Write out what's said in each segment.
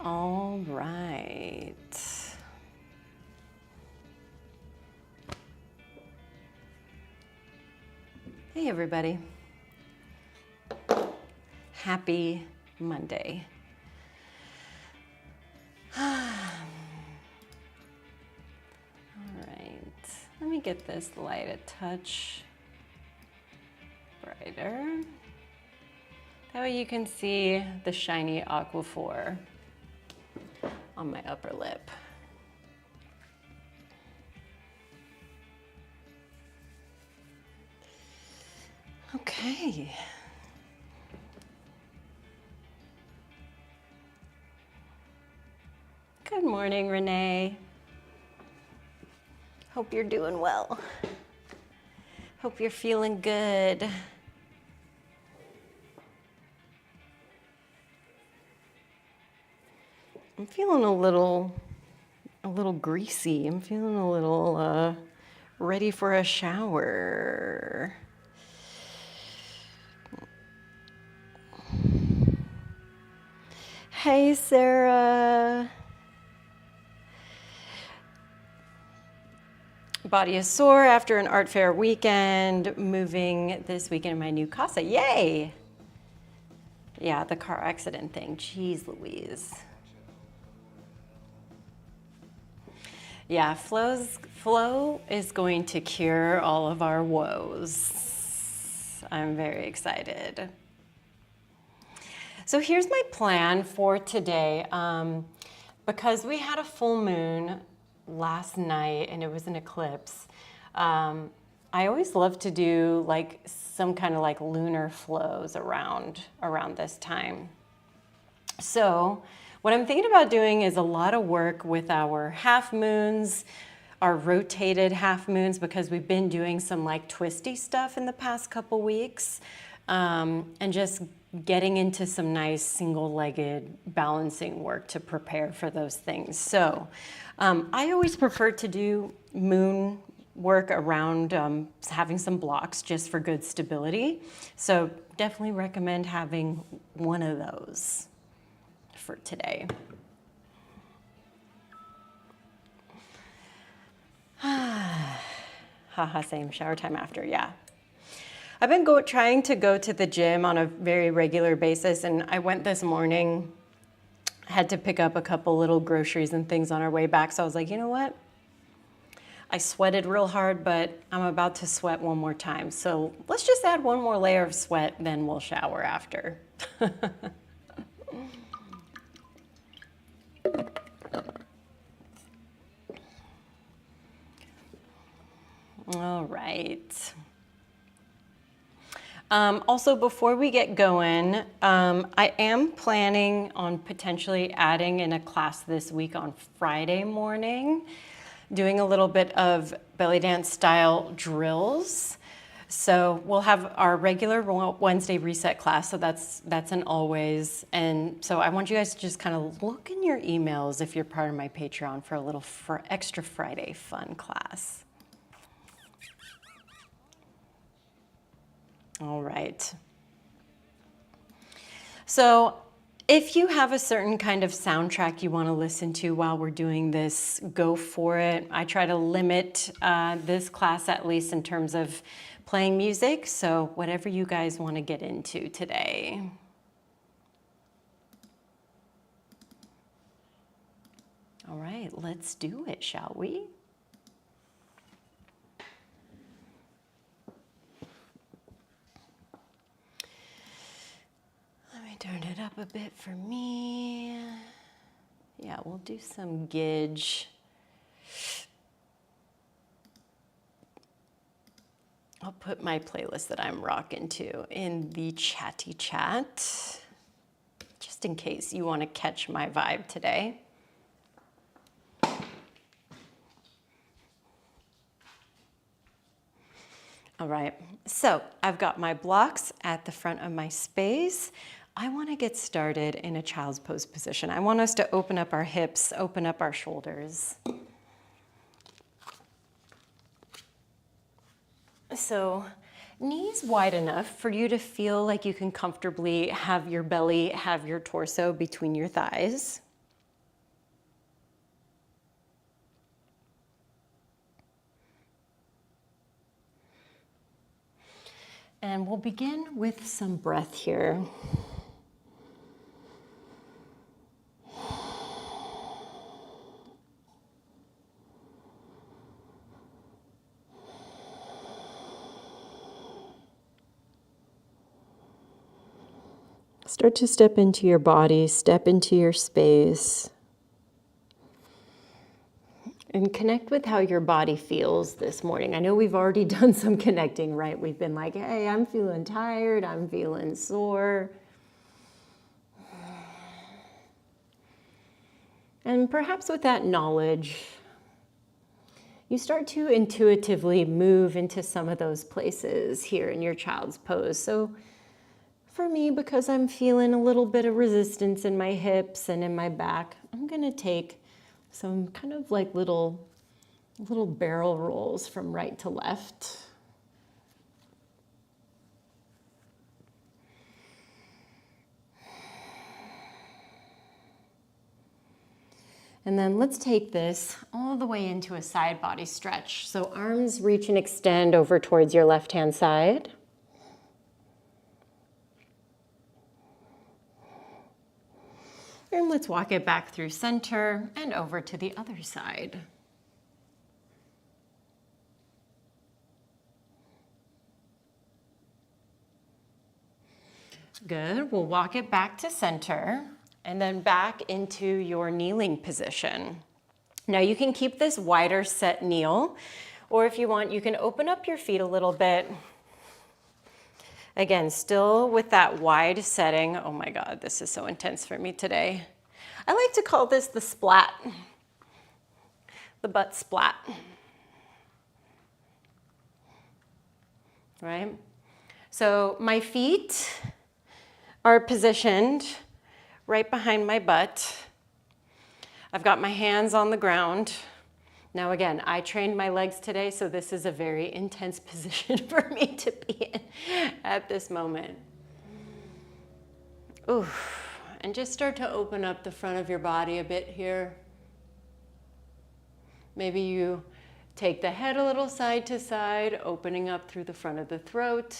All right. Hey, everybody. Happy Monday. All right. Let me get this light a touch brighter. That way you can see the shiny aquaphor on my upper lip. Okay. Good morning, Renee. Hope you're doing well. Hope you're feeling good. I'm feeling a little greasy. I'm feeling a little ready for a shower. Hey, Sarah. Body is sore after an art fair weekend, moving this weekend in my new casa. Yay! Yeah, the car accident thing. Jeez Louise. Yeah, flow is going to cure all of our woes. I'm very excited. So here's my plan for today. Because we had a full moon last night and it was an eclipse, I always love to do like some kind of like lunar flows around this time. So what I'm thinking about doing is a lot of work with our half moons, our rotated half moons, because we've been doing some like twisty stuff in the past couple weeks, and just getting into some nice single-legged balancing work to prepare for those things. So I always prefer to do moon work around having some blocks just for good stability. So definitely recommend having one of those for today. Haha, same, shower time after, yeah. I've been trying to go to the gym on a very regular basis, and I went this morning, had to pick up a couple little groceries and things on our way back, so I was like, you know what? I sweated real hard, but I'm about to sweat one more time, so let's just add one more layer of sweat, then we'll shower after. All right. Also, before we get going, I am planning on potentially adding in a class this week on Friday morning, doing a little bit of belly dance style drills. So we'll have our regular Wednesday reset class, so that's an always. And so I want you guys to just kind of look in your emails if you're part of my Patreon for a little extra Friday fun class. All right. So if you have a certain kind of soundtrack you want to listen to while we're doing this, go for it. I try to limit this class at least in terms of playing music. So whatever you guys want to get into today. All right, let's do it, shall we? Turn it up a bit for me. Yeah, we'll do some Gidge. I'll put my playlist that I'm rocking to in the chatty chat, just in case you want to catch my vibe today. All right, so I've got my blocks at the front of my space. I want to get started in a child's pose position. I want us to open up our hips, open up our shoulders. So knees wide enough for you to feel like you can comfortably have your belly, have your torso between your thighs. And we'll begin with some breath here. Start to step into your body, step into your space, and connect with how your body feels this morning. I know we've already done some connecting, right? We've been like, hey, I'm feeling tired, I'm feeling sore. And perhaps with that knowledge, you start to intuitively move into some of those places here in your child's pose. So for me, because I'm feeling a little bit of resistance in my hips and in my back, I'm gonna take some kind of like little barrel rolls from right to left. And then let's take this all the way into a side body stretch. So arms reach and extend over towards your left-hand side. And let's walk it back through center and over to the other side. Good, we'll walk it back to center and then back into your kneeling position. Now you can keep this wider set kneel, or if you want, you can open up your feet a little bit. Again, still with that wide setting. Oh my God, this is so intense for me today. I like to call this the splat, the butt splat, right? So my feet are positioned right behind my butt. I've got my hands on the ground. Now again, I trained my legs today, so this is a very intense position for me to be in at this moment. Oof. And just start to open up the front of your body a bit here. Maybe you take the head a little side to side, opening up through the front of the throat.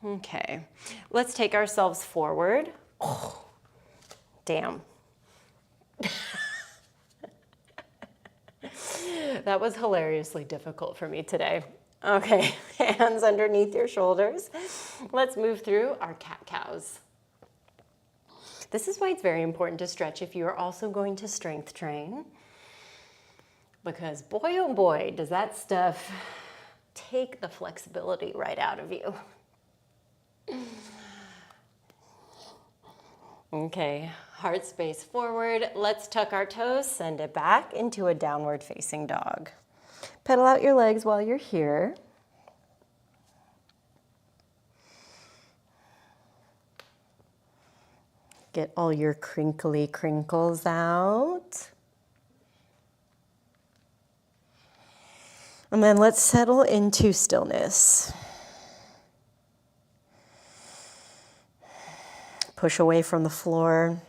Okay, let's take ourselves forward. Oh, damn. That was hilariously difficult for me today. Okay, hands underneath your shoulders. Let's move through our cat-cows. This is why it's very important to stretch if you are also going to strength train. Because boy, oh boy, does that stuff take the flexibility right out of you. Okay, heart space forward. Let's tuck our toes, send it back into a downward facing dog. Pedal out your legs while you're here. Get all your crinkly crinkles out. And then let's settle into stillness. Push away from the floor.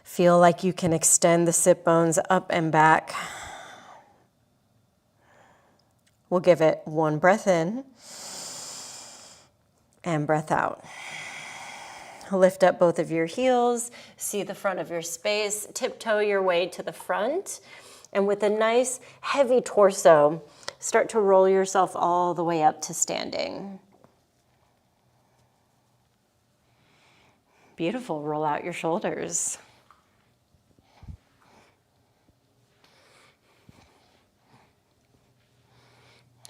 Feel like you can extend the sit bones up and back. We'll give it one breath in and breath out. Lift up both of your heels, see the front of your space, tiptoe your way to the front, and with a nice heavy torso, start to roll yourself all the way up to standing. Beautiful, roll out your shoulders.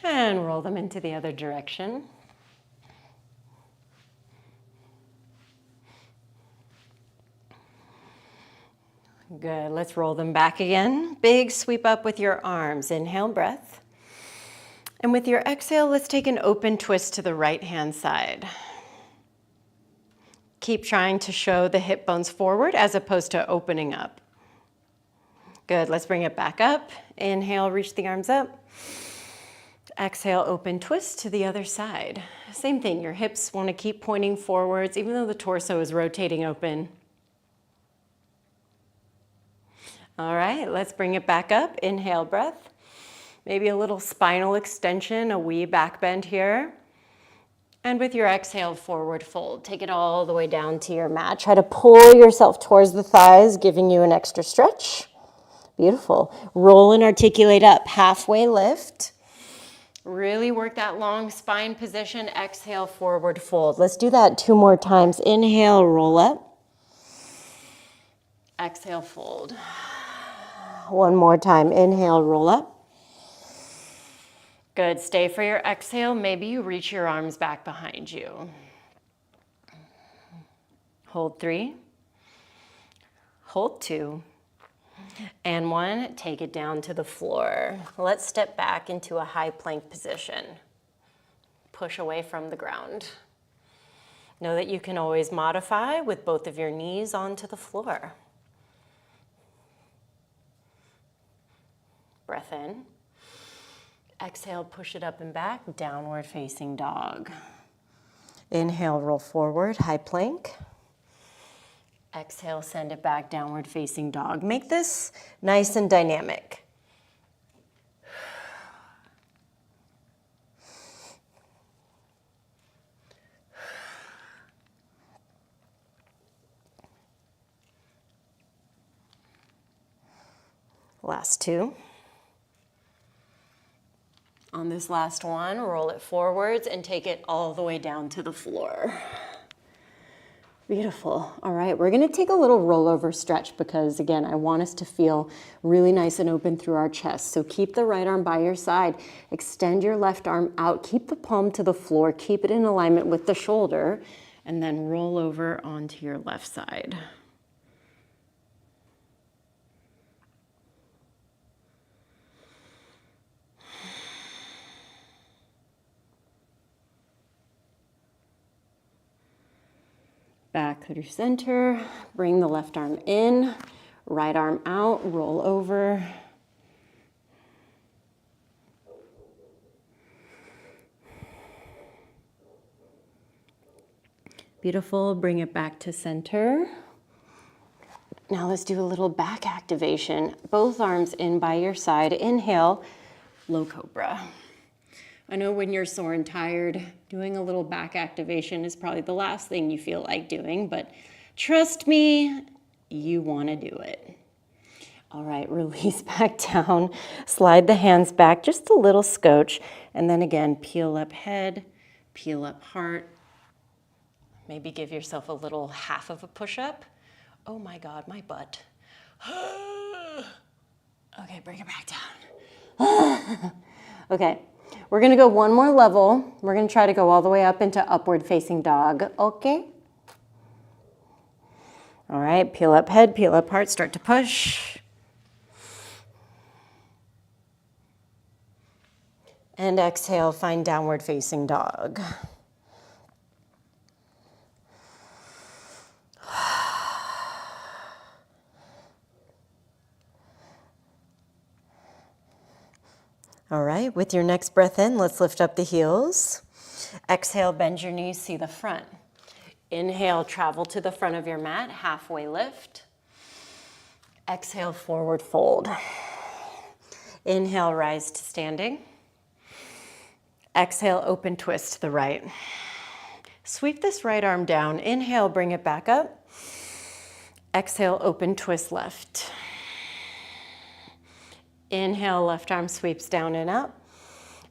And roll them into the other direction. Good, let's roll them back again. Big sweep up with your arms. Inhale, breath. And with your exhale, let's take an open twist to the right-hand side. Keep trying to show the hip bones forward as opposed to opening up. Good, let's bring it back up. Inhale, reach the arms up. Exhale, open twist to the other side. Same thing, your hips want to keep pointing forwards even though the torso is rotating open. All right, let's bring it back up. Inhale, breath. Maybe a little spinal extension, a wee back bend here. And with your exhale, forward fold. Take it all the way down to your mat. Try to pull yourself towards the thighs, giving you an extra stretch. Beautiful. Roll and articulate up. Halfway lift. Really work that long spine position. Exhale, forward fold. Let's do that 2 more times. Inhale, roll up. Exhale, fold. 1 more time. Inhale, roll up. Good. Stay for your exhale. Maybe you reach your arms back behind you. Hold 3. Hold 2. And 1. Take it down to the floor. Let's step back into a high plank position. Push away from the ground. Know that you can always modify with both of your knees onto the floor. Breath in. Exhale, push it up and back, downward facing dog. Inhale, roll forward, high plank. Exhale, send it back, downward facing dog. Make this nice and dynamic. Last 2. On this last one, roll it forwards and take it all the way down to the floor. Beautiful. All right, we're gonna take a little rollover stretch because again, I want us to feel really nice and open through our chest. So keep the right arm by your side, extend your left arm out, keep the palm to the floor, keep it in alignment with the shoulder, and then roll over onto your left side. Back through center, bring the left arm in, right arm out, roll over. Beautiful, bring it back to center. Now let's do a little back activation. Both arms in by your side. Inhale, low cobra. I know when you're sore and tired, doing a little back activation is probably the last thing you feel like doing, but trust me, you want to do it. All right, release back down, slide the hands back, just a little scotch, and then again, peel up head, peel up heart. Maybe give yourself a little half of a push-up. Oh my God, my butt. Okay, bring it back down. Okay. We're gonna go 1 more level. We're gonna try to go all the way up into upward facing dog, okay? All right, peel up head, peel up heart, start to push. And exhale, find downward facing dog. All right, with your next breath in, let's lift up the heels. Exhale, bend your knees, see the front. Inhale, travel to the front of your mat, halfway lift. Exhale, forward fold. Inhale, rise to standing. Exhale, open twist to the right. Sweep this right arm down. Inhale, bring it back up. Exhale, open twist left. Inhale, left arm sweeps down and up.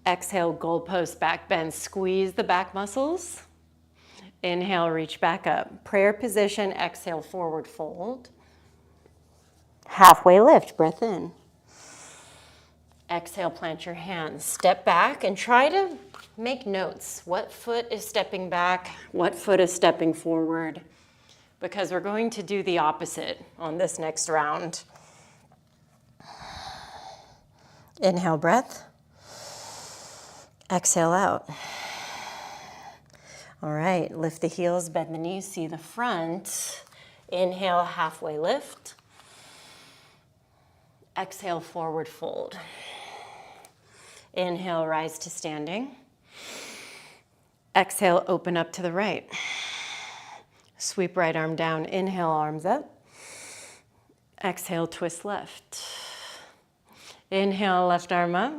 Exhale, goalpost back bend. Squeeze the back muscles. Inhale, reach back up. Prayer position, exhale, forward fold. Halfway lift, breath in. Exhale, plant your hands. Step back and try to make notes. What foot is stepping back? What foot is stepping forward? Because we're going to do the opposite on this next round. Inhale, breath. Exhale out. All right, lift the heels, bend the knees, see the front. Inhale, halfway lift. Exhale, forward fold. Inhale, rise to standing. Exhale, open up to the right. Sweep right arm down. Inhale, arms up. Exhale, twist left. Inhale, left arm up.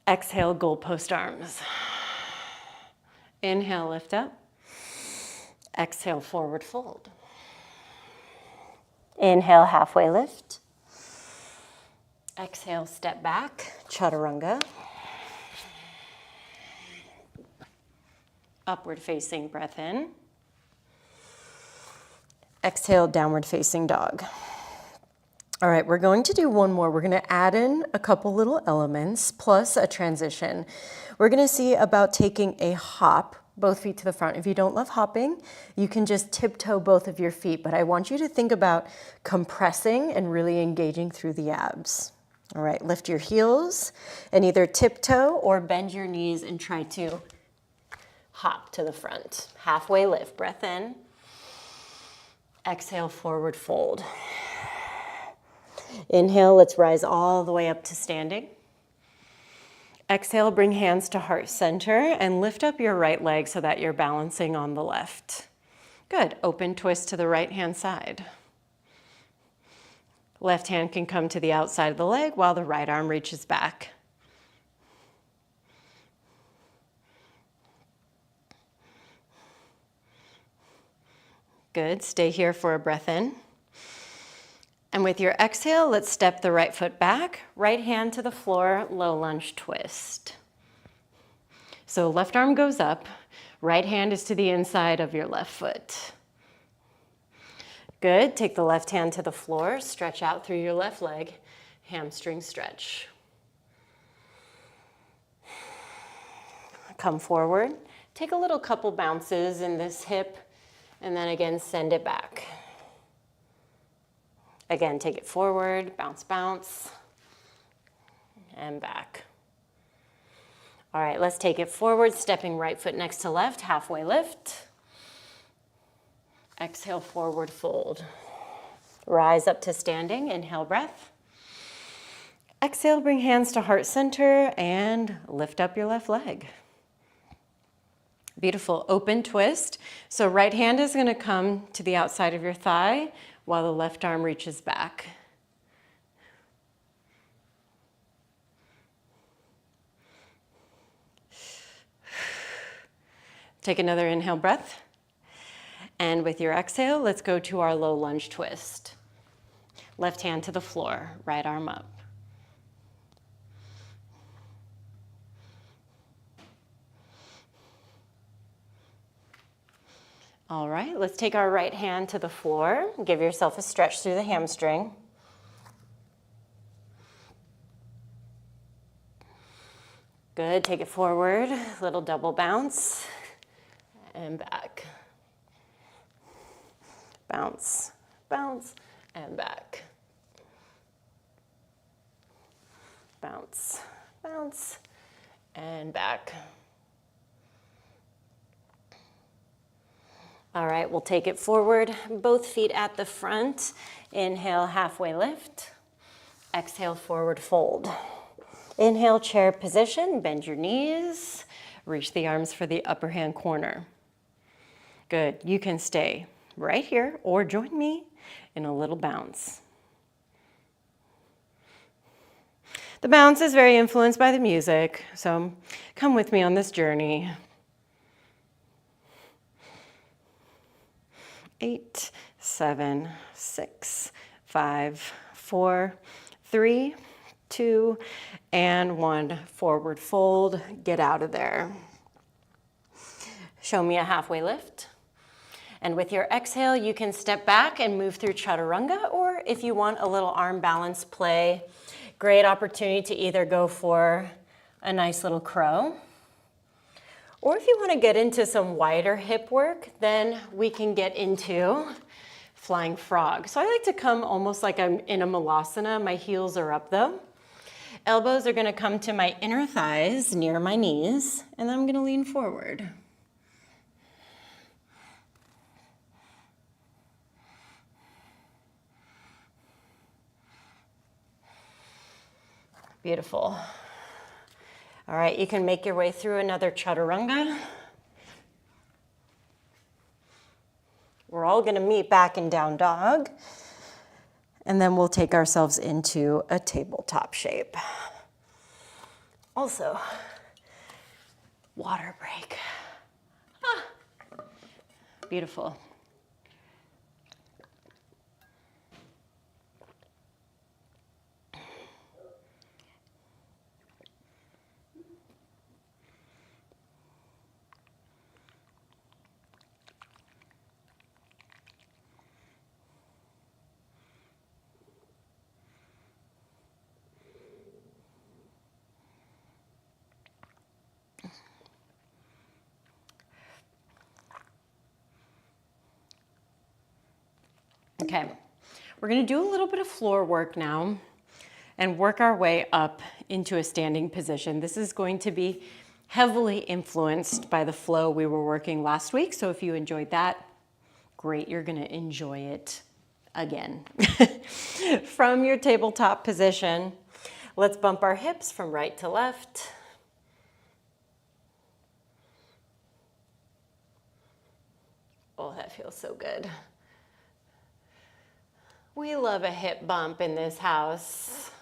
Exhale, goalpost arms. Inhale, lift up. Exhale, forward fold. Inhale, halfway lift. Exhale, step back, chaturanga. Upward facing breath in. Exhale, downward facing dog. All right, we're going to do one more. We're going to add in a couple little elements plus a transition. We're going to see about taking a hop, both feet to the front. If you don't love hopping, you can just tiptoe both of your feet, but I want you to think about compressing and really engaging through the abs. All right, lift your heels and either tiptoe or bend your knees and try to hop to the front. Halfway lift, breath in. Exhale, forward fold. Inhale, let's rise all the way up to standing. Exhale, bring hands to heart center and lift up your right leg so that you're balancing on the left. Good, open twist to the right hand side. Left hand can come to the outside of the leg while the right arm reaches back. Good, stay here for a breath in. And with your exhale, let's step the right foot back, right hand to the floor, low lunge twist. So left arm goes up, right hand is to the inside of your left foot. Good, take the left hand to the floor, stretch out through your left leg, hamstring stretch. Come forward, take a little couple bounces in this hip, and then again, send it back. Again, take it forward, bounce, bounce, and back. All right, let's take it forward, stepping right foot next to left, halfway lift. Exhale, forward fold. Rise up to standing, inhale breath. Exhale, bring hands to heart center and lift up your left leg. Beautiful, open twist. So right hand is gonna come to the outside of your thigh while the left arm reaches back. Take another inhale breath. And with your exhale, let's go to our low lunge twist. Left hand to the floor, right arm up. All right, let's take our right hand to the floor. Give yourself a stretch through the hamstring. Good, take it forward, little double bounce, and back. Bounce, bounce, and back. Bounce, bounce, and back. All right, we'll take it forward, both feet at the front. Inhale, halfway lift. Exhale, forward fold. Inhale, chair position, bend your knees. Reach the arms for the upper hand corner. Good, you can stay right here or join me in a little bounce. The bounce is very influenced by the music, so come with me on this journey. 8, 7, 6, 5, 4, 3, 2, and 1. Forward fold, get out of there. Show me a halfway lift. And with your exhale, you can step back and move through chaturanga, or if you want a little arm balance play, great opportunity to either go for a nice little crow, or if you want to get into some wider hip work, then we can get into flying frog. So I like to come almost like I'm in a malasana. My heels are up though. Elbows are going to come to my inner thighs near my knees, and then I'm going to lean forward. Beautiful. All right, you can make your way through another chaturanga. We're all gonna meet back in down dog, and then we'll take ourselves into a tabletop shape. Also, water break. Ah, beautiful. Okay, we're gonna do a little bit of floor work now and work our way up into a standing position. This is going to be heavily influenced by the flow we were working last week. So if you enjoyed that, great, you're gonna enjoy it again. From your tabletop position, let's bump our hips from right to left. Oh, that feels so good. We love a hip bump in this house.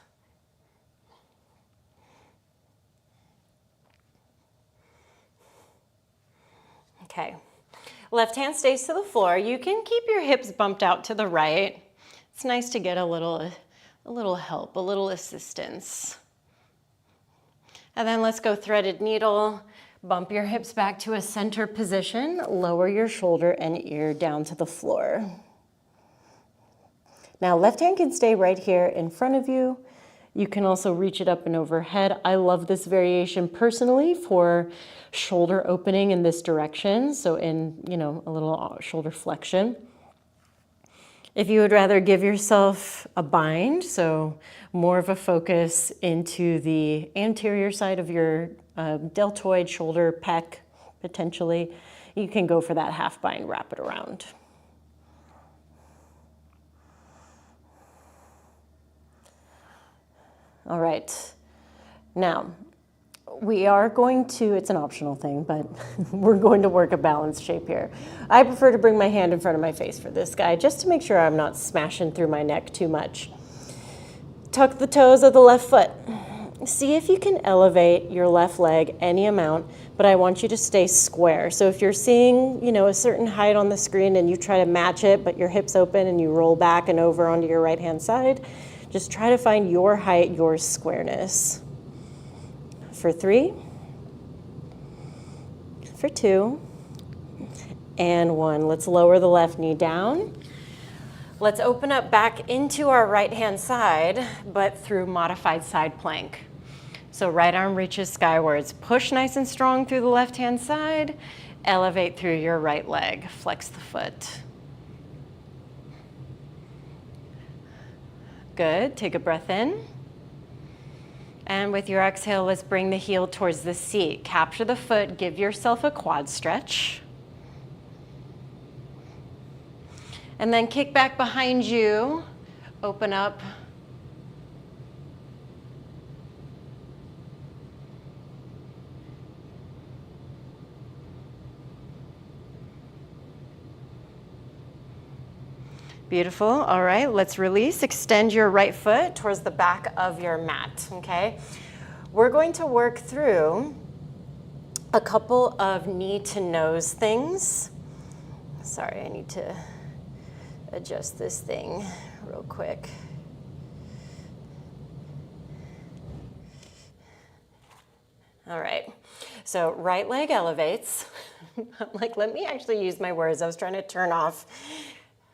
Okay, left hand stays to the floor. You can keep your hips bumped out to the right. It's nice to get a little help, a little assistance. And then let's go threaded needle. Bump your hips back to a center position. Lower your shoulder and ear down to the floor. Now, left hand can stay right here in front of you. You can also reach it up and overhead. I love this variation personally for shoulder opening in this direction. So in, a little shoulder flexion. If you would rather give yourself a bind, so more of a focus into the anterior side of your deltoid, shoulder, pec, potentially, you can go for that half bind, wrap it around. All right, now we are going to, it's an optional thing, but we're going to work a balance shape here. I prefer to bring my hand in front of my face for this guy, just to make sure I'm not smashing through my neck too much. Tuck the toes of the left foot. See if you can elevate your left leg any amount, but I want you to stay square. So if you're seeing, a certain height on the screen and you try to match it, but your hips open and you roll back and over onto your right-hand side, just try to find your height, your squareness. For 3, for 2, and 1. Let's lower the left knee down. Let's open up back into our right-hand side, but through modified side plank. So right arm reaches skywards. Push nice and strong through the left-hand side. Elevate through your right leg. Flex the foot. Good, take a breath in. And with your exhale, let's bring the heel towards the seat. Capture the foot, give yourself a quad stretch. And then kick back behind you, open up. Beautiful, all right, let's release. Extend your right foot towards the back of your mat, okay? We're going to work through a couple of knee to nose things. Sorry, I need to adjust this thing real quick. All right, so right leg elevates. Like, let me actually use my words. I was trying to turn off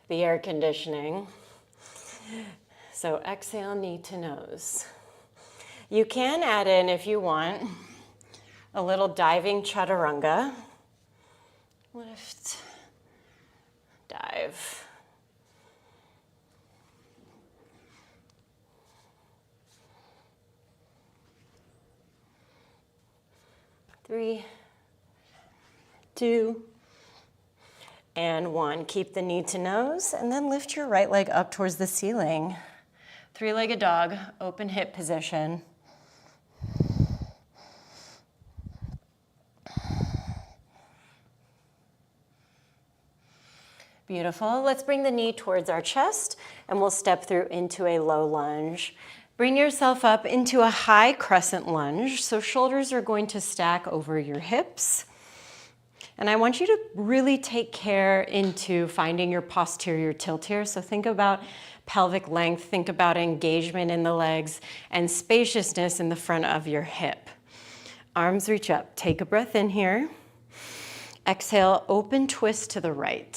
the air conditioning. So exhale, knee to nose. You can add in, if you want, a little diving chaturanga. Lift, dive. Three, 2, and 1. Keep the knee to nose, and then lift your right leg up towards the ceiling. Three-legged dog, open hip position. Beautiful. Let's bring the knee towards our chest and we'll step through into a low lunge. Bring yourself up into a high crescent lunge. So shoulders are going to stack over your hips. And I want you to really take care into finding your posterior tilt here. So think about pelvic length, think about engagement in the legs and spaciousness in the front of your hip. Arms reach up. Take a breath in here. Exhale, open twist to the right.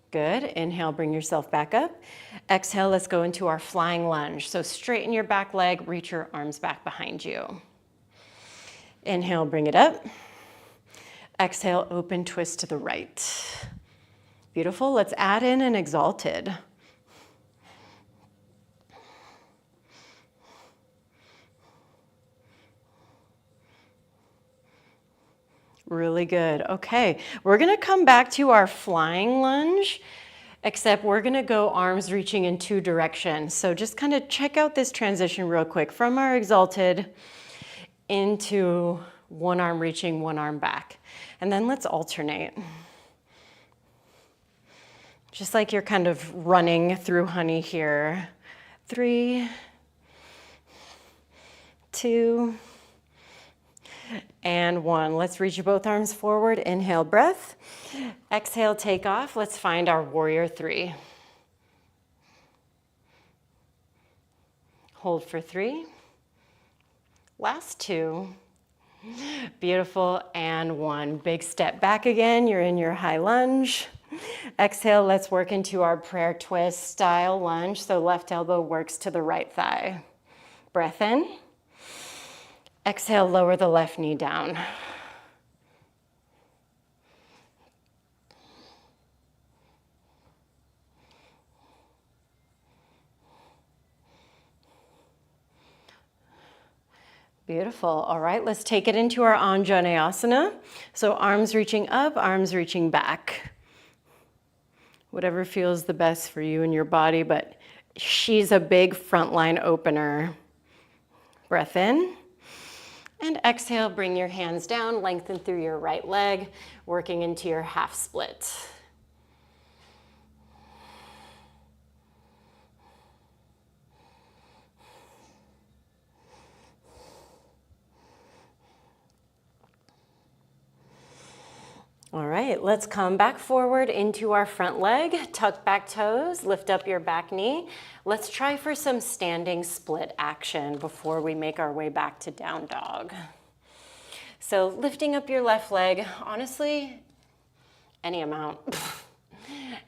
Good. Inhale, bring yourself back up. Exhale, let's go into our flying lunge. So straighten your back leg, reach your arms back behind you. Inhale, bring it up. Exhale, open twist to the right. Beautiful. Let's add in an exalted. Really good. Okay, we're gonna come back to our flying lunge, except we're gonna go arms reaching in two directions. So just kind of check out this transition real quick from our exalted into one arm reaching, one arm back. And then let's alternate. Just like you're kind of running through honey here. 3, 2, and 1. Let's reach both arms forward. Inhale, breath. Exhale, take off. Let's find our warrior 3. Hold for 3. Last 2. Beautiful. And 1. Big step back again. You're in your high lunge. Exhale, let's work into our prayer twist style lunge. So left elbow works to the right thigh. Breath in. Exhale, lower the left knee down. Beautiful. All right, let's take it into our Anjaneyasana. So arms reaching up, arms reaching back. Whatever feels the best for you and your body, but she's a big frontline opener. Breath in. And exhale, bring your hands down, lengthen through your right leg, working into your half split. All right, let's come back forward into our front leg, tuck back toes, lift up your back knee. Let's try for some standing split action before we make our way back to down dog. So lifting up your left leg, honestly, any amount.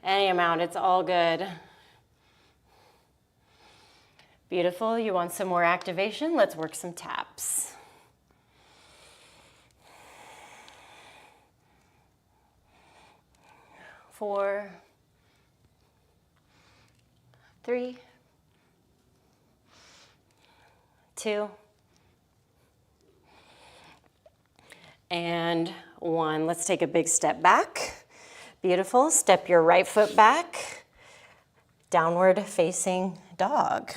Any amount, it's all good. Beautiful, you want some more activation? Let's work some taps. 4, 3, 2, and 1. Let's take a big step back. Beautiful. Step your right foot back. Downward facing dog.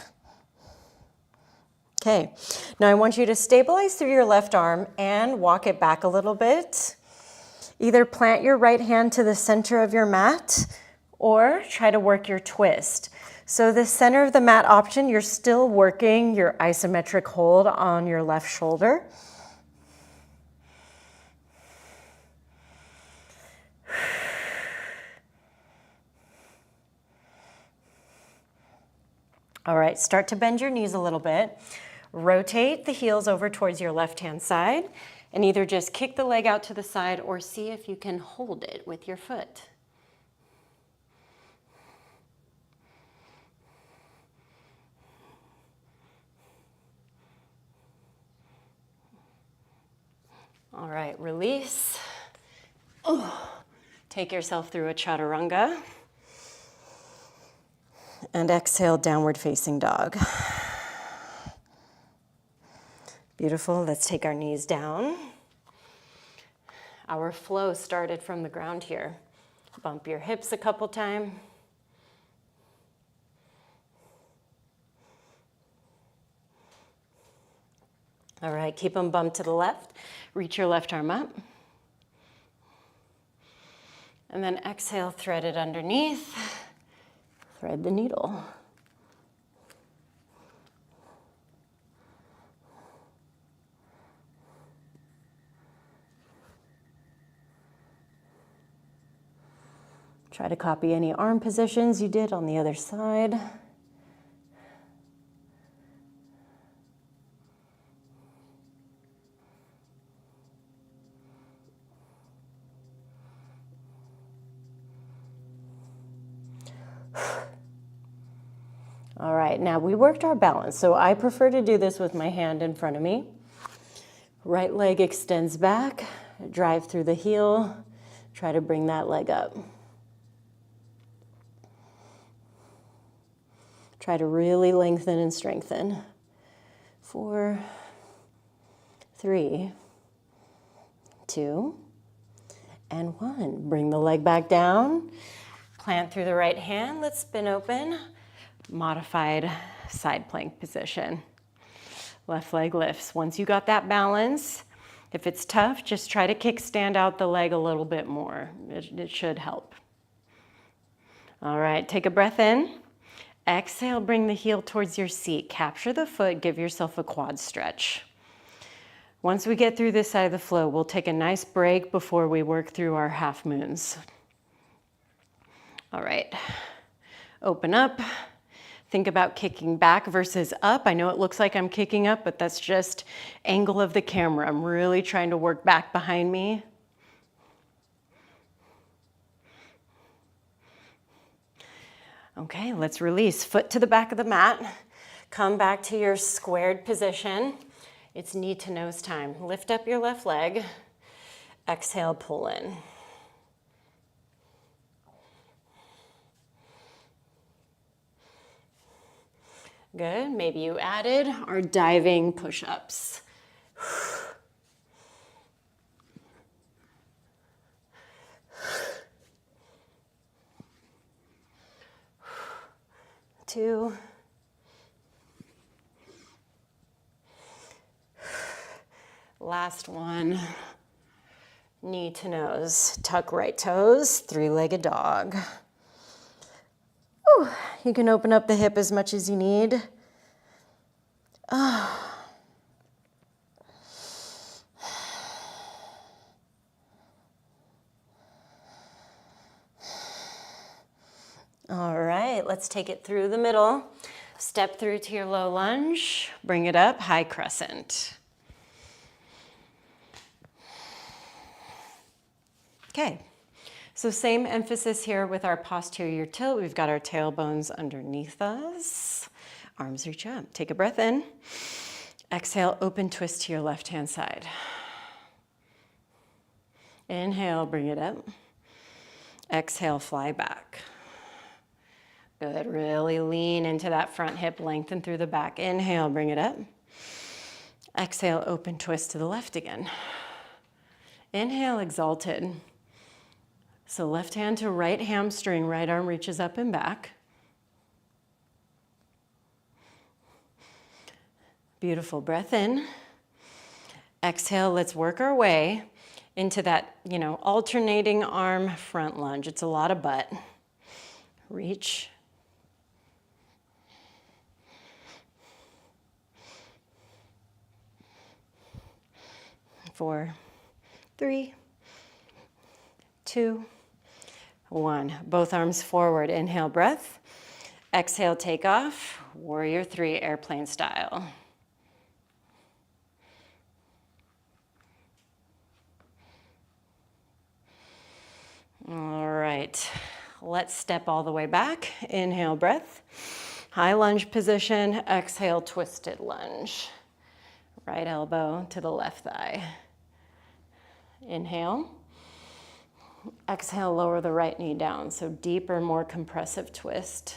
Okay. Now I want you to stabilize through your left arm and walk it back a little bit. Either plant your right hand to the center of your mat or try to work your twist. So the center of the mat option, you're still working your isometric hold on your left shoulder. All right, start to bend your knees a little bit. Rotate the heels over towards your left-hand side and either just kick the leg out to the side or see if you can hold it with your foot. All right, release. Take yourself through a chaturanga. And exhale, downward facing dog. Beautiful, let's take our knees down. Our flow started from the ground here. Bump your hips a couple times. All right, keep them bumped to the left. Reach your left arm up. And then exhale, thread it underneath. Thread the needle. Try to copy any arm positions you did on the other side. All right, now we worked our balance. So I prefer to do this with my hand in front of me. Right leg extends back, drive through the heel, try to bring that leg up. Try to really lengthen and strengthen. 4, 3, 2, and 1. Bring the leg back down. Plant through the right hand. Let's spin open. Modified side plank position. Left leg lifts. Once you got that balance, if it's tough, just try to kickstand out the leg a little bit more. It should help. All right, take a breath in. Exhale, bring the heel towards your seat. Capture the foot, give yourself a quad stretch. Once we get through this side of the flow, we'll take a nice break before we work through our half moons. All right, open up. Think about kicking back versus up. I know it looks like I'm kicking up, but that's just angle of the camera. I'm really trying to work back behind me. Okay, let's release. Foot to the back of the mat. Come back to your squared position. It's knee to nose time. Lift up your left leg. Exhale, pull in. Good, maybe you added our diving push-ups. 2, last one. Knee to nose, tuck right toes, three-legged dog. Ooh, you can open up the hip as much as you need. All right, let's take it through the middle. Step through to your low lunge, bring it up, high crescent. Okay, so same emphasis here with our posterior tilt. We've got our tailbones underneath us. Arms reach up. Take a breath in. Exhale, open twist to your left-hand side. Inhale, bring it up. Exhale, fly back. Good, really lean into that front hip, lengthen through the back. Inhale, bring it up. Exhale, open twist to the left again. Inhale, exalted. So left hand to right hamstring, right arm reaches up and back. Beautiful, breath in. Exhale, let's work our way into that, alternating arm front lunge. It's a lot of butt. Reach. Four, 3, 2, 1. Both arms forward. Inhale, breath. Exhale, take off. Warrior 3, airplane style. All right, let's step all the way back. Inhale, breath. High lunge position. Exhale, twisted lunge. Right elbow to the left thigh. Inhale. Exhale, lower the right knee down. So deeper, more compressive twist.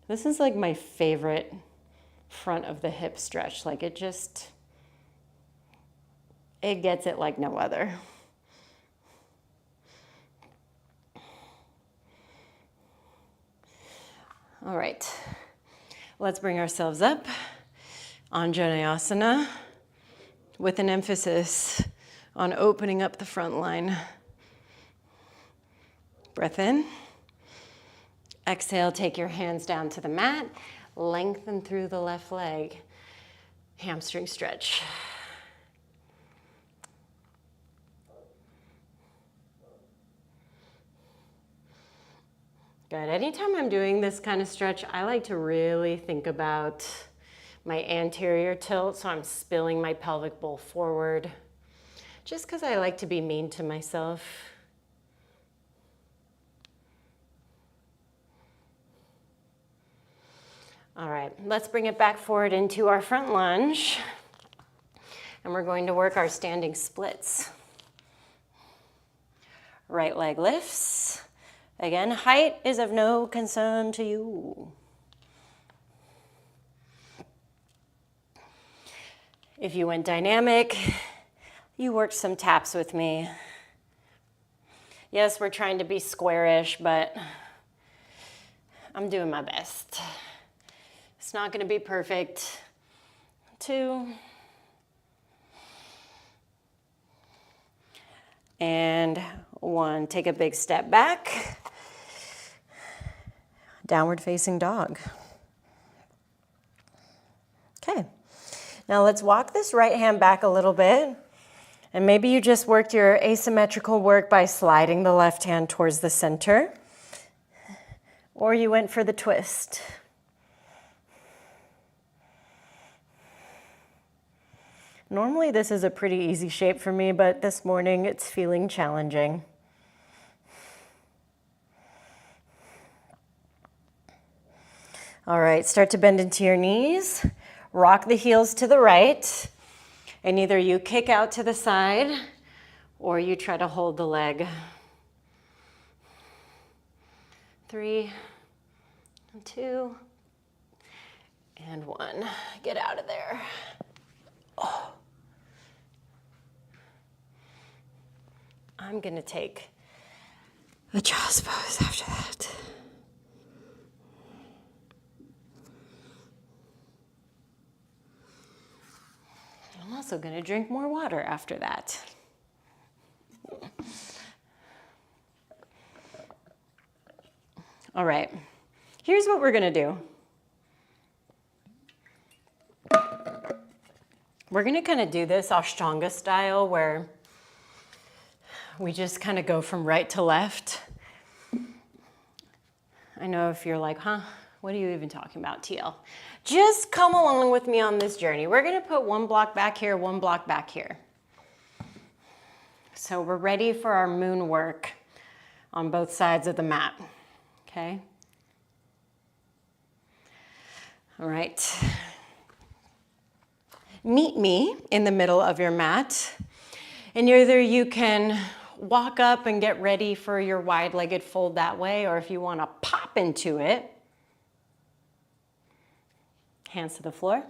This is like my favorite front of the hip stretch. Like it gets it like no other. All right, let's bring ourselves up. Anjaneyasana with an emphasis on opening up the front line. Breath in. Exhale, take your hands down to the mat. Lengthen through the left leg. Hamstring stretch. Good. Anytime I'm doing this kind of stretch, I like to really think about my anterior tilt, so I'm spilling my pelvic bowl forward, just because I like to be mean to myself. All right, let's bring it back forward into our front lunge, and we're going to work our standing splits. Right leg lifts. Again, height is of no concern to you. If you went dynamic, you worked some taps with me. Yes, we're trying to be squarish, but I'm doing my best. It's not going to be perfect. 2. And 1. Take a big step back. Downward facing dog. Okay. Now let's walk this right hand back a little bit. And maybe you just worked your asymmetrical work by sliding the left hand towards the center. Or you went for the twist. Normally this is a pretty easy shape for me, but this morning it's feeling challenging. All right, start to bend into your knees. Rock the heels to the right. And either you kick out to the side or you try to hold the leg. 3, 2, and 1. Get out of there. Oh. I'm gonna take a child's pose after that. I'm also gonna drink more water after that. All right, here's what we're gonna do. We're gonna kind of do this Ashtanga style where we just kind of go from right to left. I know if you're like, huh, what are you even talking about, TL? Just come along with me on this journey. We're gonna put 1 block back here, 1 block back here. So we're ready for our moon work on both sides of the mat, okay? All right. Meet me in the middle of your mat, and either you can walk up and get ready for your wide-legged fold that way, or if you want to pop into it, hands to the floor,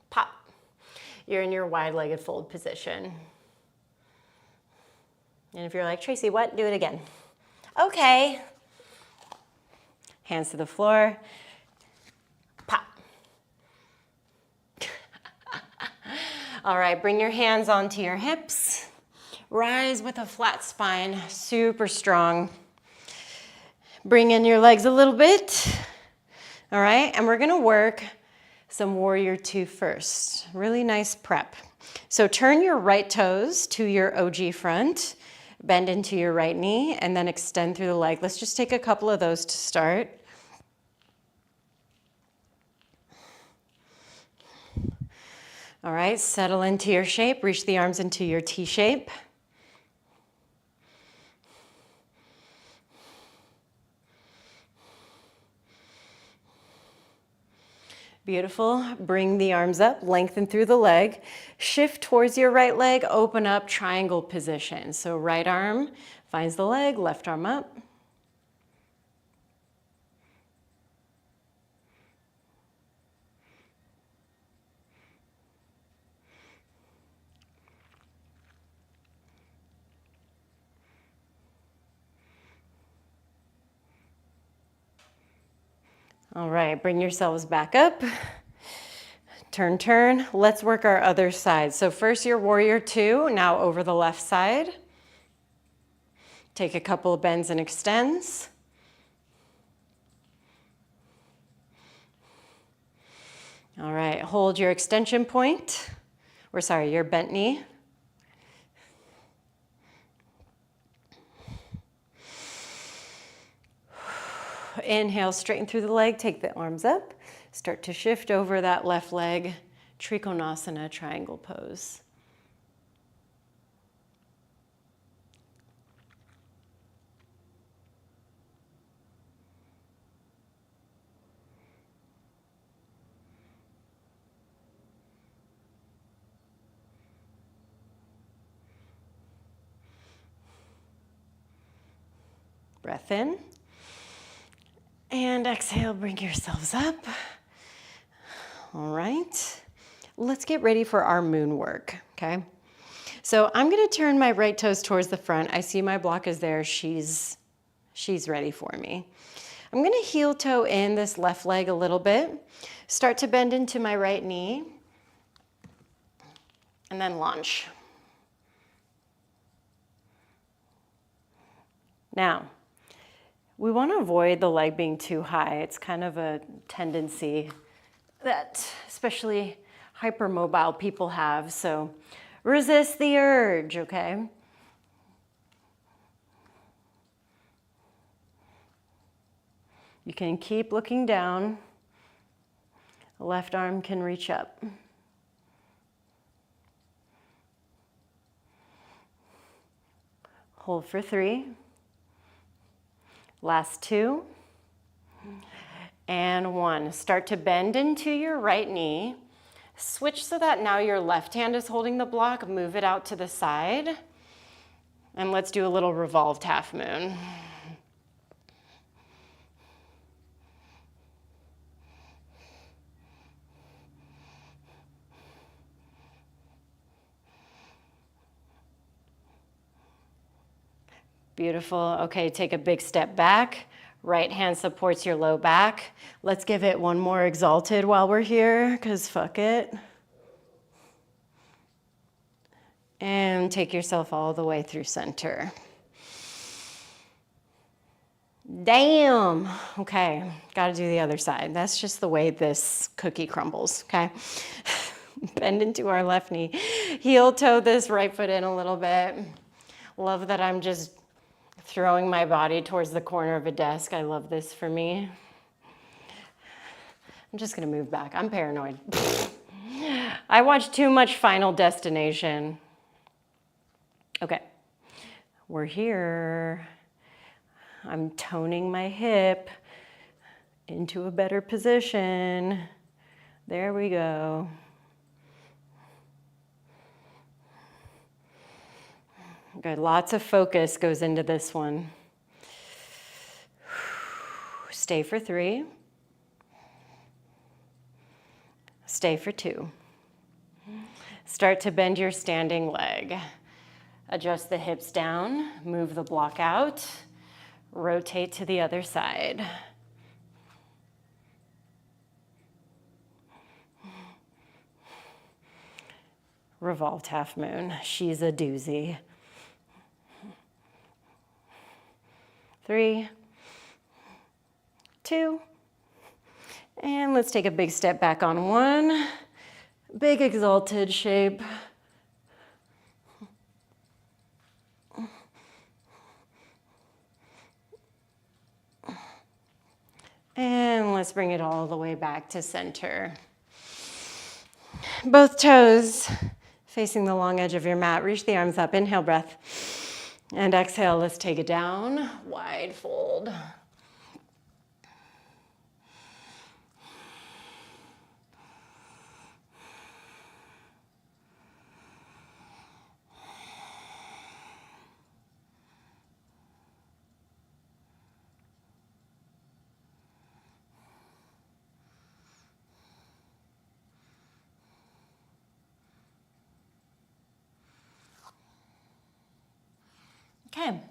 pop. You're in your wide-legged fold position. And if you're like, Tracy, what? Do it again. Okay. Hands to the floor, pop. All right, bring your hands onto your hips. Rise with a flat spine, super strong. Bring in your legs a little bit. All right, and we're gonna work some warrior 2 first. Really nice prep. So turn your right toes to your OG front, bend into your right knee, and then extend through the leg. Let's just take a couple of those to start. All right, settle into your shape, reach the arms into your T shape. Beautiful. Bring the arms up, lengthen through the leg. Shift towards your right leg, open up, triangle position. So right arm finds the leg, left arm up. All right, bring yourselves back up. Turn, turn. Let's work our other side. So first your warrior two, now over the left side. Take a couple of bends and extends. All right, hold your extension point, or sorry, your bent knee. Inhale, straighten through the leg, take the arms up. Start to shift over that left leg, Trikonasana, triangle pose. Breath in. And exhale, bring yourselves up. All right. Let's get ready for our moon work, okay? So I'm gonna turn my right toes towards the front. I see my block is there. She's ready for me. I'm gonna heel toe in this left leg a little bit. Start to bend into my right knee. And then launch. Now, we want to avoid the leg being too high. It's kind of a tendency that especially hypermobile people have. So resist the urge, okay? You can keep looking down. The left arm can reach up. Hold for 3. Last 2. And 1. Start to bend into your right knee. Switch so that now your left hand is holding the block. Move it out to the side. And let's do a little revolved half moon. Beautiful. Okay, take a big step back. Right hand supports your low back. Let's give it one more exalted while we're here, because fuck it. And take yourself all the way through center. Damn. Okay, gotta do the other side. That's just the way this cookie crumbles, okay? Bend into our left knee. Heel toe this right foot in a little bit. Love that I'm just throwing my body towards the corner of a desk. I love this for me. I'm just gonna move back. I'm paranoid. I watch too much Final Destination. Okay, we're here. I'm toning my hip into a better position. There we go. Good, lots of focus goes into this one. Stay for 3. Stay for 2. Start to bend your standing leg. Adjust the hips down, move the block out, rotate to the other side. Revolved half moon, she's a doozy. 3, 2, and let's take a big step back on 1. Big exalted shape. And let's bring it all the way back to center. Both toes facing the long edge of your mat. Reach the arms up, inhale, breath. And exhale, let's take it down, wide fold. Okay,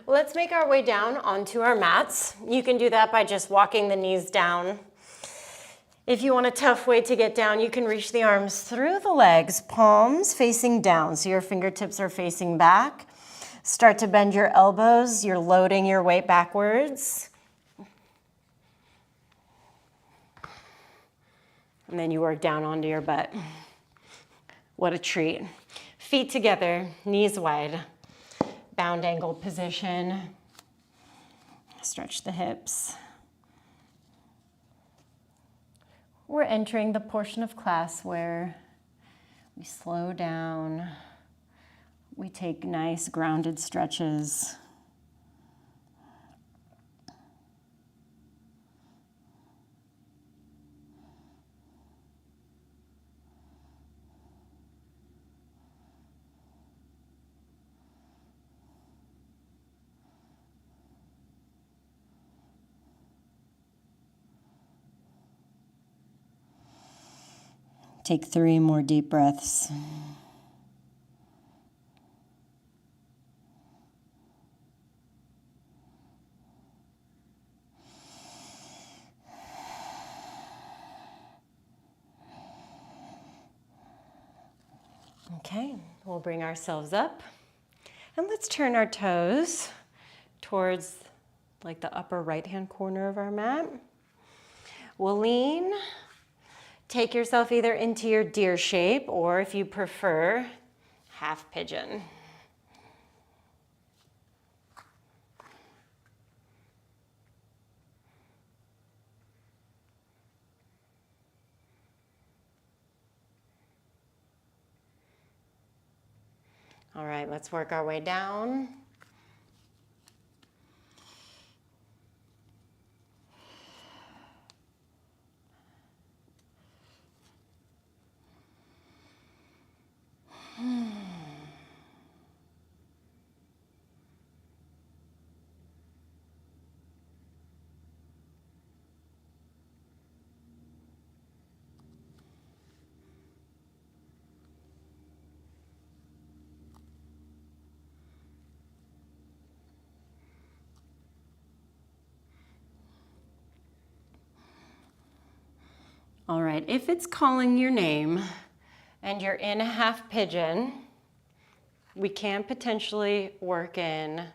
let's make our way down onto our mats. You can do that by just walking the knees down If you want a tough way to get down, you can reach the arms through the legs, palms facing down, so your fingertips are facing back. Start to bend your elbows. You're loading your weight backwards. And then you work down onto your butt. What a treat. Feet together, knees wide. Bound angle position. Stretch the hips. We're entering the portion of class where we slow down. We take nice grounded stretches. Take 3 more deep breaths. Okay, we'll bring ourselves up and let's turn our toes towards like the upper right-hand corner of our mat. We'll lean. Take yourself either into your deer shape or, if you prefer, half pigeon. All right, let's work our way down. All right, if it's calling your name and you're in a half pigeon, we can potentially work in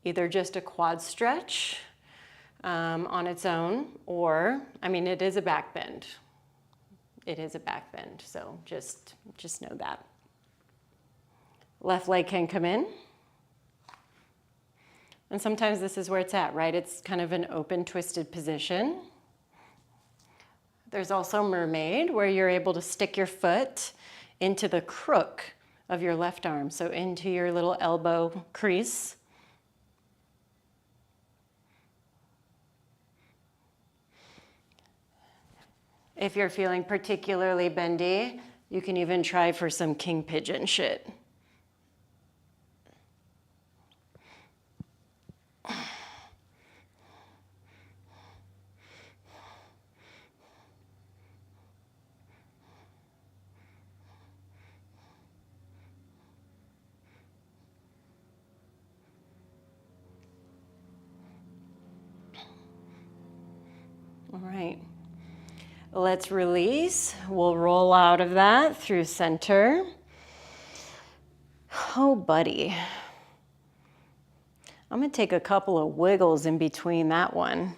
either just a quad stretch on its own, or, I mean, it is a back bend. It is a back bend, so just know that. Left leg can come in. And sometimes this is where it's at, right? It's kind of an open, twisted position. There's also mermaid, where you're able to stick your foot into the crook of your left arm, so into your little elbow crease. If you're feeling particularly bendy, you can even try for some king pigeon shit. All right, let's release. We'll roll out of that through center. Oh, buddy. I'm gonna take a couple of wiggles in between that one.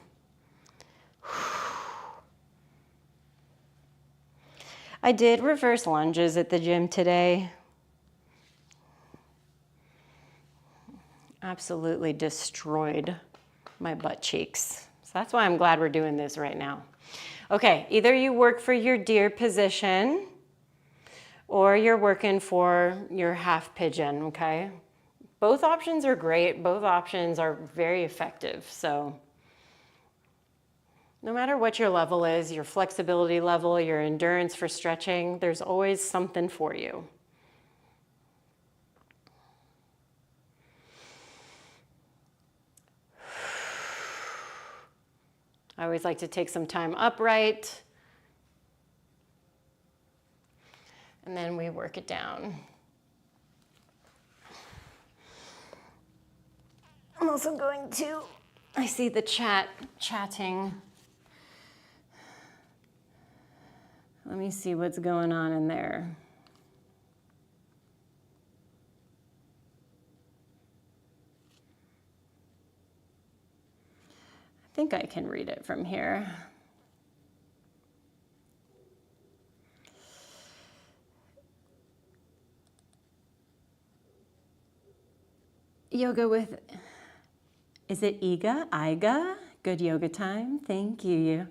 I did reverse lunges at the gym today. Absolutely destroyed my butt cheeks. So that's why I'm glad we're doing this right now. Okay, either you work for your deer position or you're working for your half pigeon, okay? Both options are great. Both options are very effective. So no matter what your level is, your flexibility level, your endurance for stretching, there's always something for you. I always like to take some time upright, and then we work it down. I'm also going to, I see the chatting. Let me see what's going on in there. I think I can read it from here. Yoga with, is it Iga? Good yoga time. Thank you.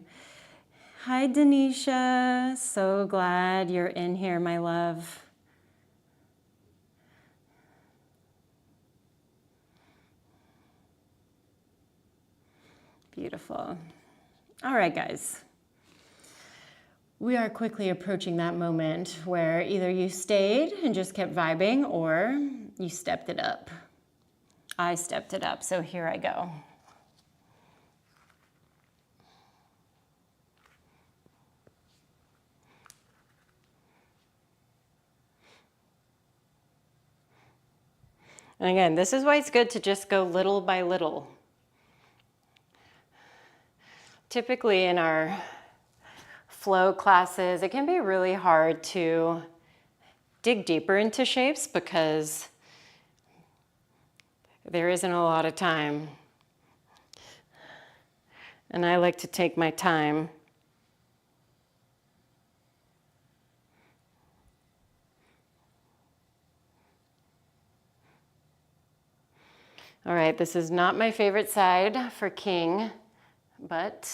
Hi, Denisha. So glad you're in here, my love. Beautiful. All right, guys. We are quickly approaching that moment where either you stayed and just kept vibing or you stepped it up. I stepped it up, so here I go. And again, this is why it's good to just go little by little. Typically in our flow classes, it can be really hard to dig deeper into shapes because there isn't a lot of time. And I like to take my time. All right, this is not my favorite side for king, but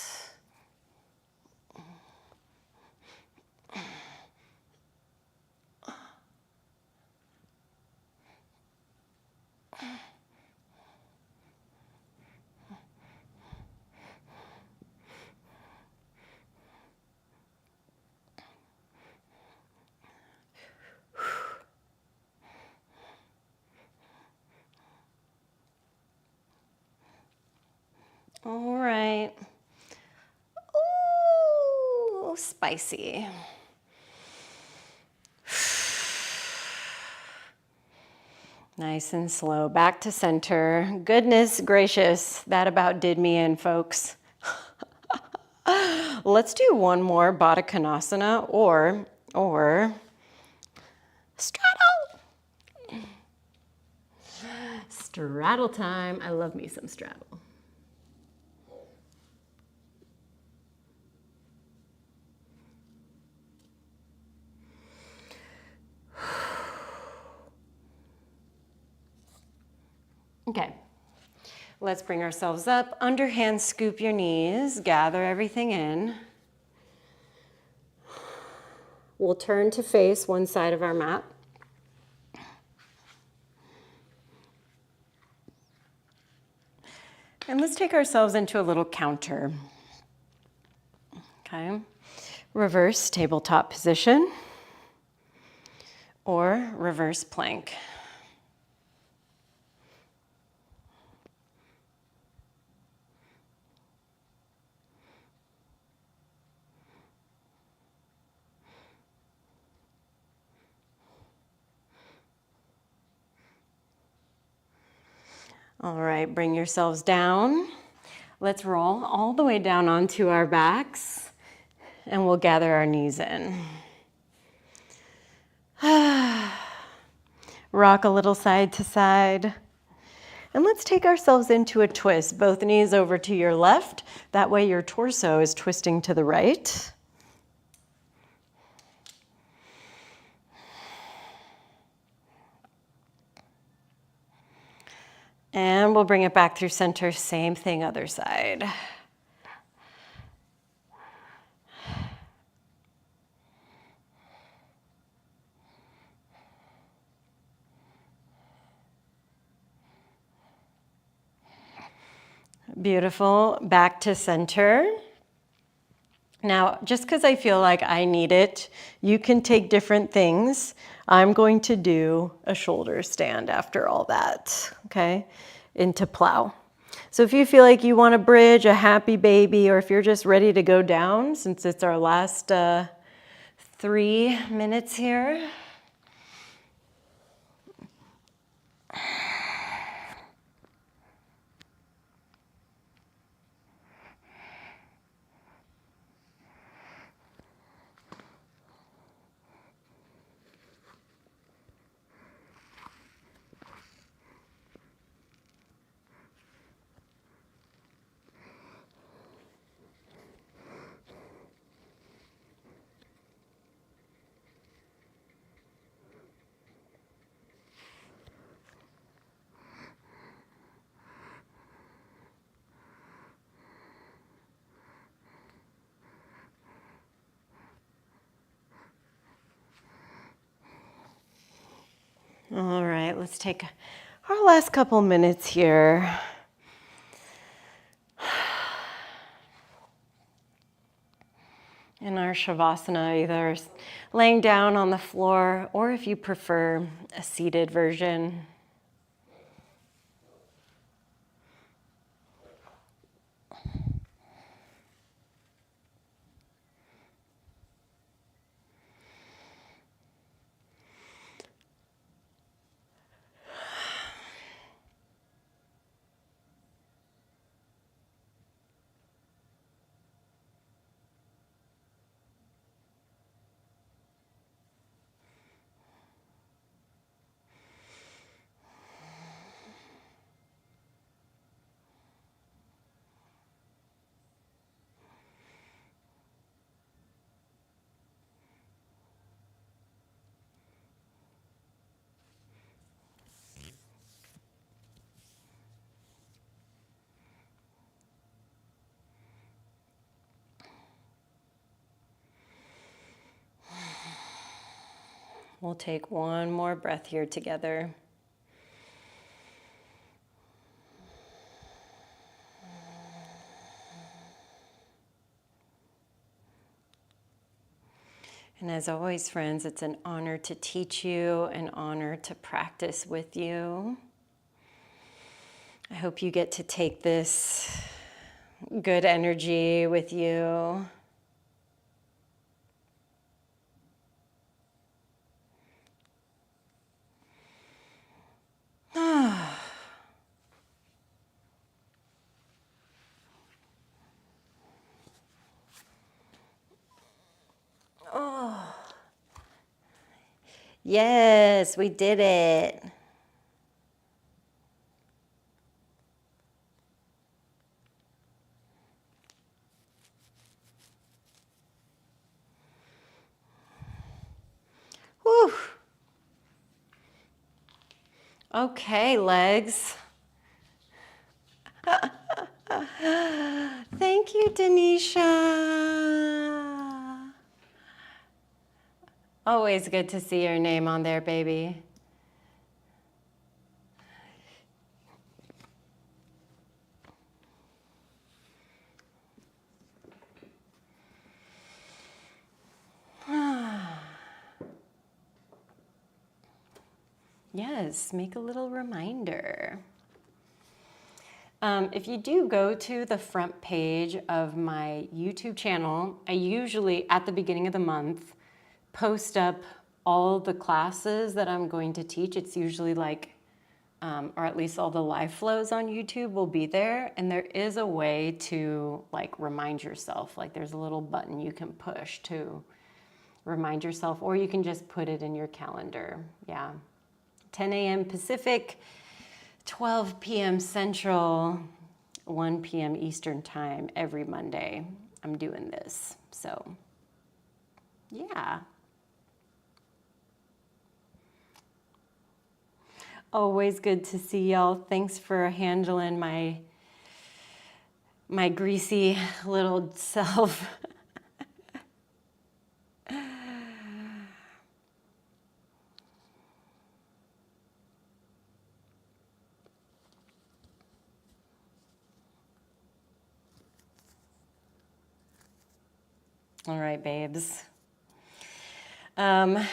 all right. Ooh, spicy. Nice and slow, back to center. Goodness gracious, that about did me in, folks. Let's do one more Baddha Konasana or straddle. Straddle time. I love me some straddle. Okay, let's bring ourselves up. Underhand scoop your knees, gather everything in. We'll turn to face one side of our mat. And let's take ourselves into a little counter. Okay, reverse tabletop position or reverse plank. All right, bring yourselves down. Let's roll all the way down onto our backs and we'll gather our knees in. Rock a little side to side. And let's take ourselves into a twist, both knees over to your left. That way your torso is twisting to the right. And we'll bring it back through center, same thing, other side. Beautiful, back to center. Now, just because I feel like I need it, you can take different things. I'm going to do a shoulder stand after all that, okay, into plow. So if you feel like you want to bridge a happy baby, or if you're just ready to go down, since it's our last 3 minutes here. All right, let's take our last couple minutes here. In our Shavasana, either laying down on the floor or if you prefer a seated version. We'll take one more breath here together. And as always, friends, it's an honor to teach you, an honor to practice with you. I hope you get to take this good energy with you. Oh, yes, we did it. Whew. Okay, legs. Thank you, Denisha. Always good to see your name on there, baby. Yes, make a little reminder. If you do go to the front page of my YouTube channel, I usually, at the beginning of the month, post up all the classes that I'm going to teach. It's usually like, or at least all the live flows on YouTube will be there. And there is a way to like remind yourself, like there's a little button you can push to remind yourself, or you can just put it in your calendar. Yeah. 10 a.m. Pacific, 12 p.m. Central, 1 p.m. Eastern time every Monday. I'm doing this. So, yeah. Always good to see y'all. Thanks for handling my greasy little self. All right, babes. Yeah.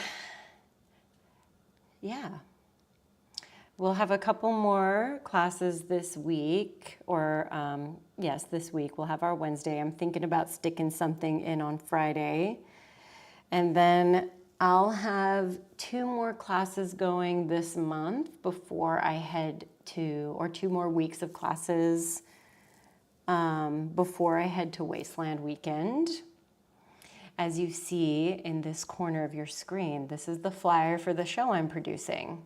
We'll have a couple more classes this week, or yes, this week. We'll have our Wednesday. I'm thinking about sticking something in on Friday. And then I'll have 2 more classes going this month before I head to, or 2 more weeks of classes before I head to Wasteland Weekend. As you see in this corner of your screen, this is the flyer for the show I'm producing.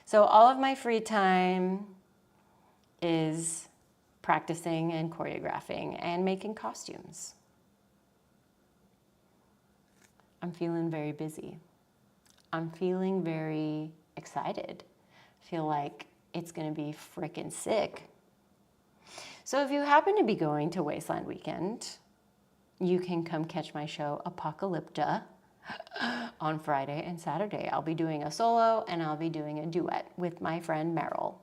So all of my free time is practicing and choreographing and making costumes. I'm feeling very busy. I'm feeling very excited. I feel like it's gonna be frickin' sick. So if you happen to be going to Wasteland Weekend, you can come catch my show, Apocalypta. On Friday and Saturday, I'll be doing a solo and I'll be doing a duet with my friend Meryl.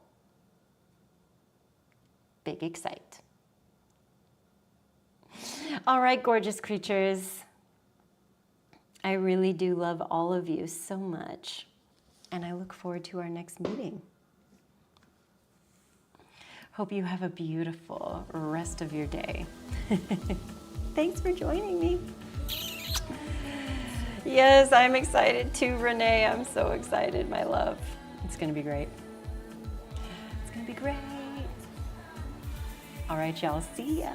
Big excite. All right, gorgeous creatures. I really do love all of you so much, and I look forward to our next meeting. Hope you have a beautiful rest of your day. Thanks for joining me. Yes, I'm excited too, Renee. I'm so excited, my love. It's gonna be great. It's gonna be great. All right, y'all, see ya.